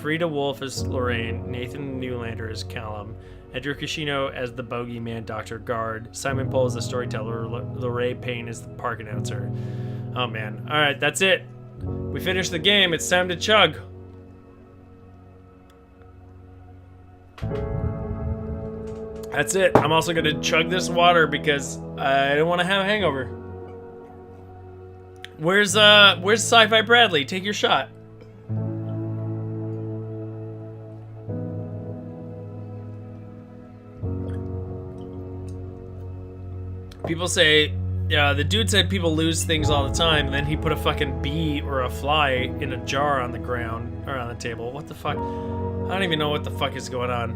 Frida Wolf as Lorraine, Nathan Newlander as Callum, Edgar Cascino as the bogeyman Dr. Guard, Simon Pole as the storyteller, Lorraine Payne as the park announcer. Oh man. Alright, that's it. We finished the game. It's time to chug. That's it. I'm also gonna chug this water because I don't want to have a hangover. Where's Sci-Fi Bradley? Take your shot. People say, yeah, the dude said people lose things all the time, and then he put a fucking bee or a fly in a jar on the ground or on the table. What the fuck? I don't even know what the fuck is going on.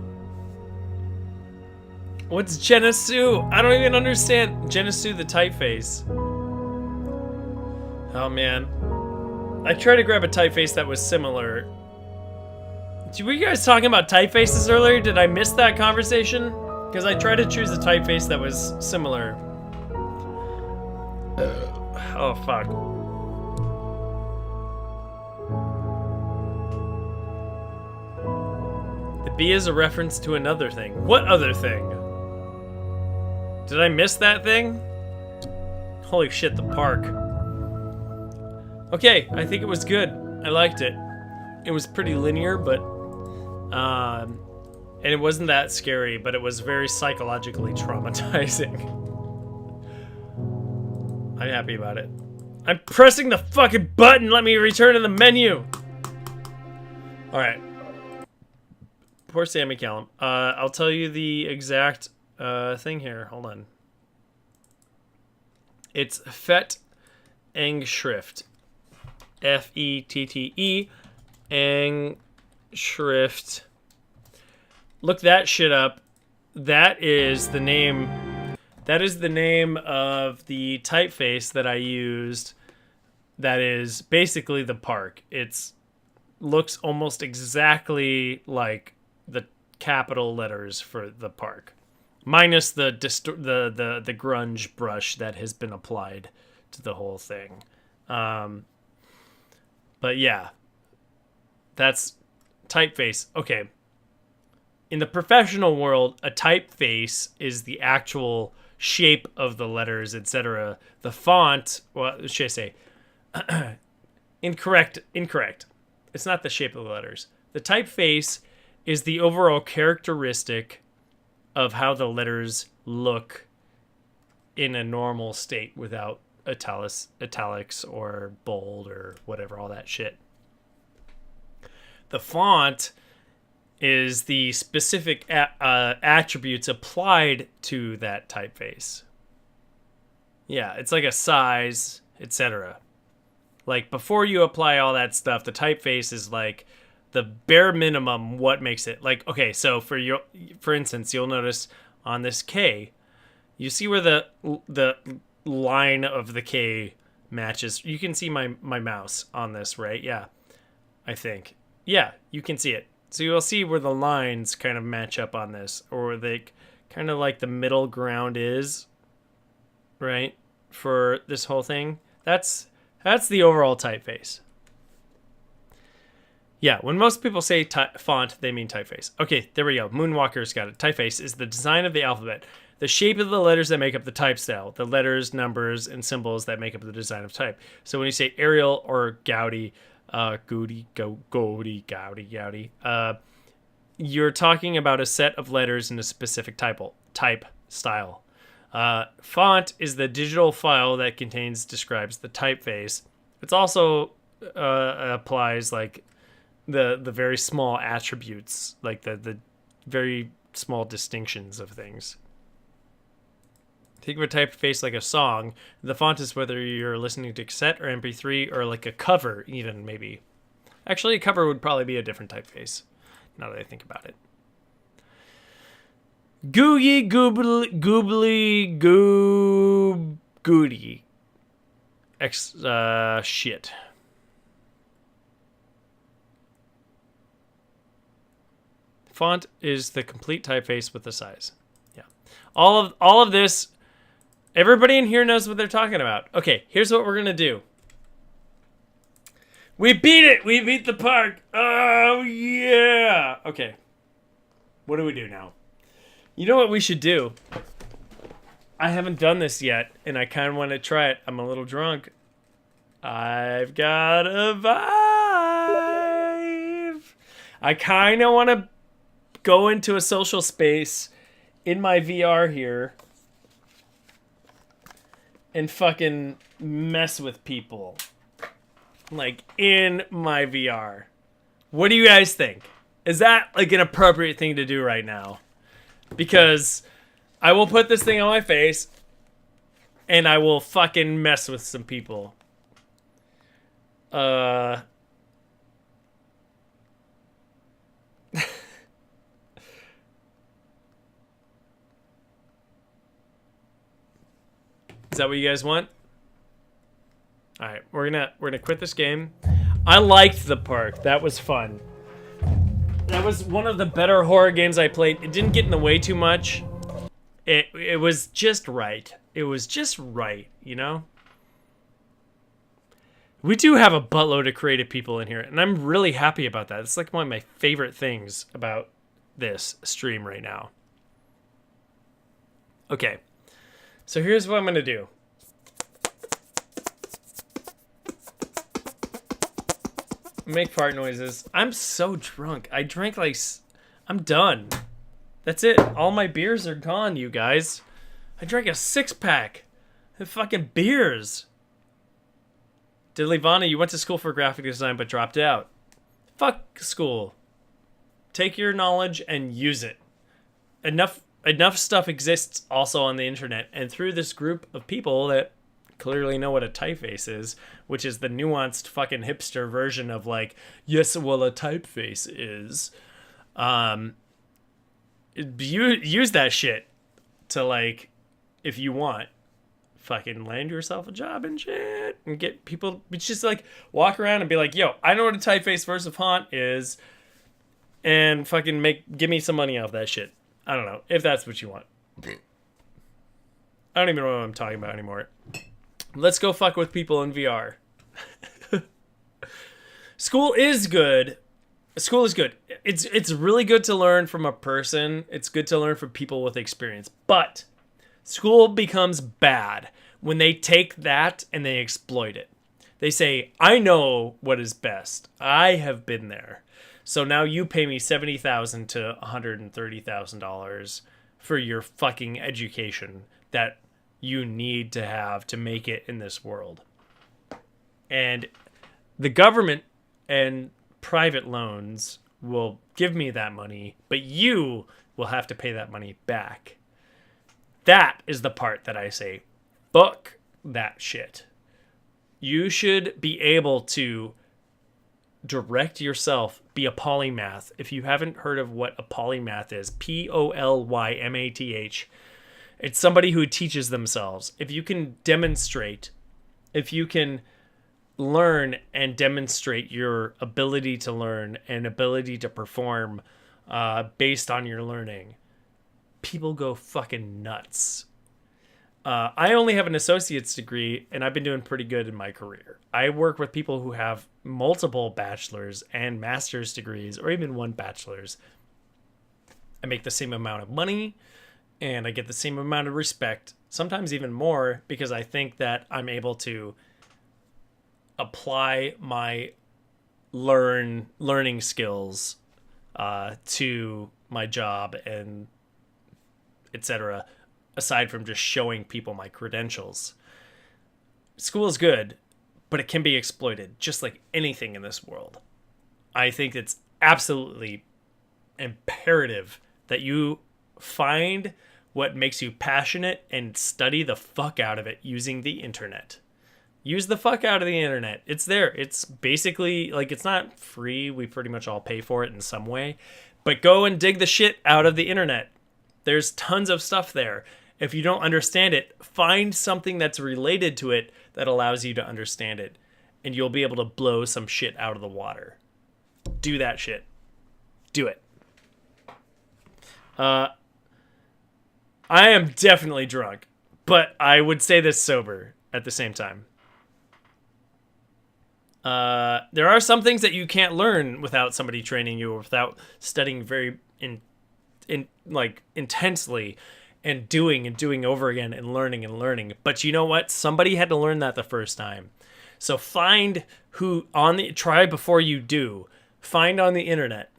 What's Genesu? I don't even understand. Genesu the typeface. Oh man. I tried to grab a typeface that was similar. Were you guys talking about typefaces earlier? Did I miss that conversation? Because I tried to choose a typeface that was similar. Oh fuck. The bee is a reference to another thing. What other thing? Did I miss that thing? Holy shit, the park. Okay, I think it was good. I liked it. It was pretty linear, but and it wasn't that scary, but it was very psychologically traumatizing. I'm happy about it. I'm pressing the fucking button. Let me return to the menu. All right. Poor Sammy Callum. I'll tell you the exact thing here. Hold on. It's Fett Engschrift. F-E-T-T-E. Engschrift. Look that shit up. That is the name. That is the name of the typeface that I used. That is basically the park. It's looks almost exactly like the capital letters for the park, minus the grunge brush that has been applied to the whole thing. But yeah, that's typeface. Okay. In the professional world, a typeface is the actual shape of the letters, etc. The font, what should I say? Incorrect. It's not the shape of the letters. The typeface is the overall characteristic of how the letters look in a normal state without italics or bold or whatever, all that shit. The font is the specific attributes applied to that typeface. Yeah, it's like a size, etc. Like, before you apply all that stuff, the typeface is like the bare minimum what makes it. Like, okay, so for instance, you'll notice on this K, you see where the line of the K matches. You can see my mouse on this, right? Yeah, I think. Yeah, you can see it. So you'll see where the lines kind of match up on this, or they kind of like the middle ground is, right? For this whole thing. That's the overall typeface. Yeah, when most people say font, they mean typeface. Okay, there we go. Moonwalker's got it. Typeface is the design of the alphabet, the shape of the letters that make up the type style, the letters, numbers, and symbols that make up the design of type. So when you say Arial or Gaudy, Gaudy, you're talking about a set of letters in a specific type style. Font is the digital file that describes the typeface. It's also applies like the very small attributes, like the very small distinctions of things. Think of a typeface like a song. The font is whether you're listening to cassette or MP3 or like a cover, even maybe. Actually, a cover would probably be a different typeface, now that I think about it. Googie goobly goody. Shit. Font is the complete typeface with the size. Yeah. All of this, everybody in here knows what they're talking about. Okay, here's what we're going to do. We beat it! We beat the park! Oh, yeah! Okay. What do we do now? You know what we should do? I haven't done this yet, and I kind of want to try it. I'm a little drunk. I've got a vibe. I kind of want to go into a social space in my VR here and fucking mess with people. Like, in my VR. What do you guys think? Is that, like, an appropriate thing to do right now? Because I will put this thing on my face and I will fucking mess with some people. Is that what you guys want? All right, we're gonna quit this game. I liked the park. That was fun. That was one of the better horror games I played. It didn't get in the way too much. It was just right. It was just right, you know? We do have a buttload of creative people in here, and I'm really happy about that. It's like one of my favorite things about this stream right now. Okay, so here's what I'm gonna do. Make fart noises. I'm so drunk. I drank like... I'm done. That's it. All my beers are gone, you guys. I drank a 6-pack of fucking beers. Diddlyvana, you went to school for graphic design but dropped out. Fuck school. Take your knowledge and use it. Enough stuff exists also on the internet, and through this group of people that clearly know what a typeface is, which is the nuanced fucking hipster version of like, yes, well, a typeface is. Use that shit to, like, if you want, fucking land yourself a job and shit, and get people, just like walk around and be like, yo, I know what a typeface versus font is, and fucking give me some money off that shit. I don't know if that's what you want. I don't even know what I'm talking about anymore. Let's go fuck with people in VR. School is good. School is good. It's really good to learn from a person. It's good to learn from people with experience. But school becomes bad when they take that and they exploit it. They say, I know what is best. I have been there. So now you pay me $70,000 to $130,000 for your fucking education that you need to have to make it in this world. And the government and private loans will give me that money, but you will have to pay that money back. That is the part that I say, fuck that shit. You should be able to direct yourself, be a polymath. If you haven't heard of what a polymath is, Polymath, it's somebody who teaches themselves. If you can demonstrate, if you can learn and demonstrate your ability to learn and ability to perform based on your learning, people go fucking nuts. I only have an associate's degree, and I've been doing pretty good in my career. I work with people who have multiple bachelor's and master's degrees, or even one bachelor's. I make the same amount of money, and I get the same amount of respect, sometimes even more, because I think that I'm able to apply my learning skills to my job and etc., aside from just showing people my credentials. School is good, but it can be exploited, just like anything in this world. I think it's absolutely imperative that you find what makes you passionate and study the fuck out of it using the internet. Use the fuck out of the internet. It's there. It's basically, like, it's not free. We pretty much all pay for it in some way. But go and dig the shit out of the internet. There's tons of stuff there. If you don't understand it, find something that's related to it that allows you to understand it. And you'll be able to blow some shit out of the water. Do that shit. Do it. I am definitely drunk, but I would say this sober at the same time. There are some things that you can't learn without somebody training you or without studying very like intensely and doing over again and learning. But you know what? Somebody had to learn that the first time. So find try before you do. Find on the internet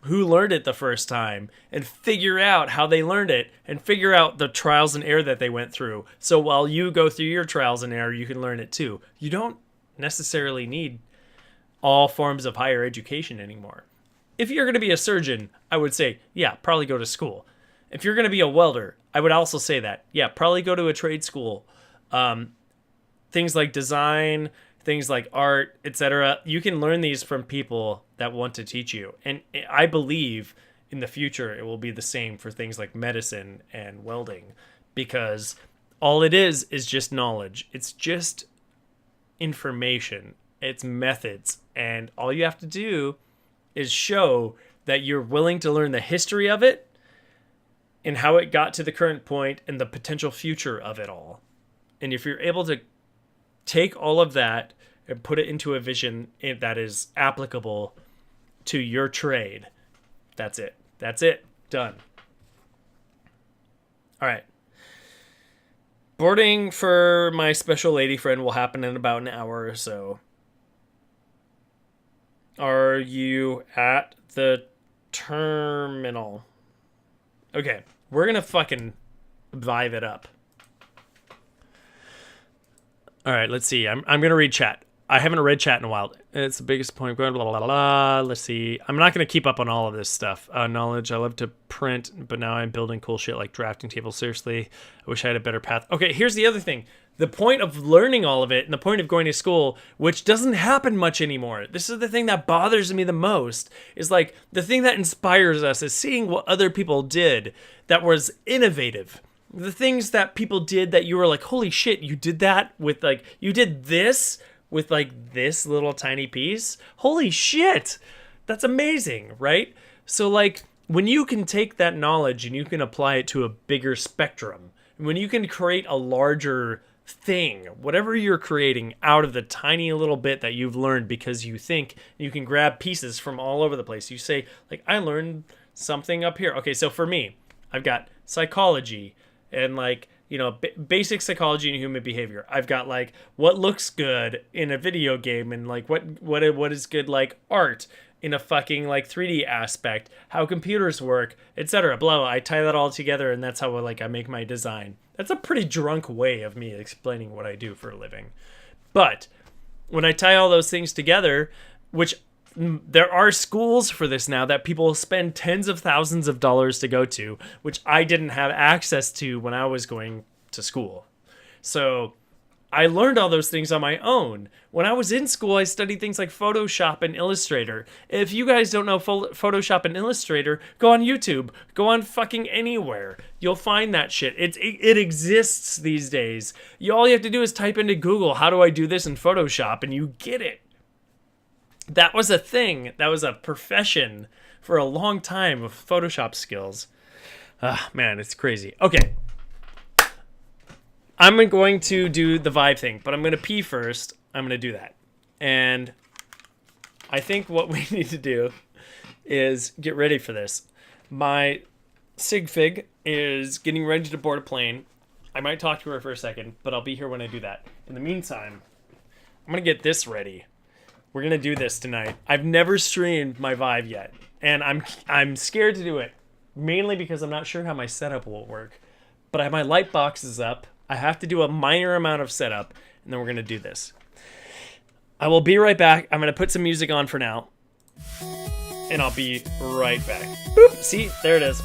who learned it the first time and figure out how they learned it and figure out the trials and error that they went through. So while you go through your trials and error, you can learn it too. You don't necessarily need all forms of higher education anymore. If you're going to be a surgeon, I would say, yeah, probably go to school. If you're going to be a welder, I would also say that, yeah, probably go to a trade school. Things like design, things like art, etc. You can learn these from people that want to teach you. And I believe in the future it will be the same for things like medicine and welding, because all it is just knowledge. It's just information. It's methods. And all you have to do is show that you're willing to learn the history of it and how it got to the current point and the potential future of it all. And if you're able to take all of that and put it into a vision that is applicable to your trade, that's it. That's it. Done. All right. Boarding for my special lady friend will happen in about an hour or so. Are you at the terminal? Okay, we're gonna fucking vibe it up. All right, let's see. I'm gonna read chat. I haven't read chat in a while. It's the biggest point. Blah, blah, blah, blah. Let's see. I'm not going to keep up on all of this stuff. Knowledge. I love to print, but now I'm building cool shit like drafting tables. Seriously, I wish I had a better path. Okay, here's the other thing. The point of learning all of it and the point of going to school, which doesn't happen much anymore. This is the thing that bothers me the most, is like the thing that inspires us is seeing what other people did that was innovative. The things that people did that you were like, holy shit, you did that with like, you did this with like this little tiny piece. Holy shit. That's amazing, right? So like when you can take that knowledge and you can apply it to a bigger spectrum, when you can create a larger thing, whatever you're creating out of the tiny little bit that you've learned, because you think you can grab pieces from all over the place. You say like, I learned something up here. Okay, so for me, I've got psychology and like, you know, basic psychology and human behavior. I've got like what looks good in a video game and like what is good like art in a fucking like 3D aspect, how computers work, etc. Blah, blah. I tie that all together and that's how like I make my design. That's a pretty drunk way of me explaining what I do for a living. But when I tie all those things together, which there are schools for this now that people spend tens of thousands of dollars to go to, which I didn't have access to when I was going to school. So I learned all those things on my own. When I was in school, I studied things like Photoshop and Illustrator. If you guys don't know Photoshop and Illustrator, go on YouTube. Go on fucking anywhere. You'll find that shit. It exists these days. All you have to do is type into Google, how do I do this in Photoshop? And you get it. That was a thing. That was a profession for a long time of Photoshop skills. Man, it's crazy. Okay. I'm going to do the vibe thing, but I'm going to pee first. I'm going to do that. And I think what we need to do is get ready for this. My sig fig is getting ready to board a plane. I might talk to her for a second, but I'll be here when I do that. In the meantime, I'm going to get this ready. We're going to do this tonight. I've never streamed my Vive yet, and I'm scared to do it, mainly because I'm not sure how my setup will work. But my light box is up. I have to do a minor amount of setup, and then we're going to do this. I will be right back. I'm going to put some music on for now, and I'll be right back. Boop. See? There it is.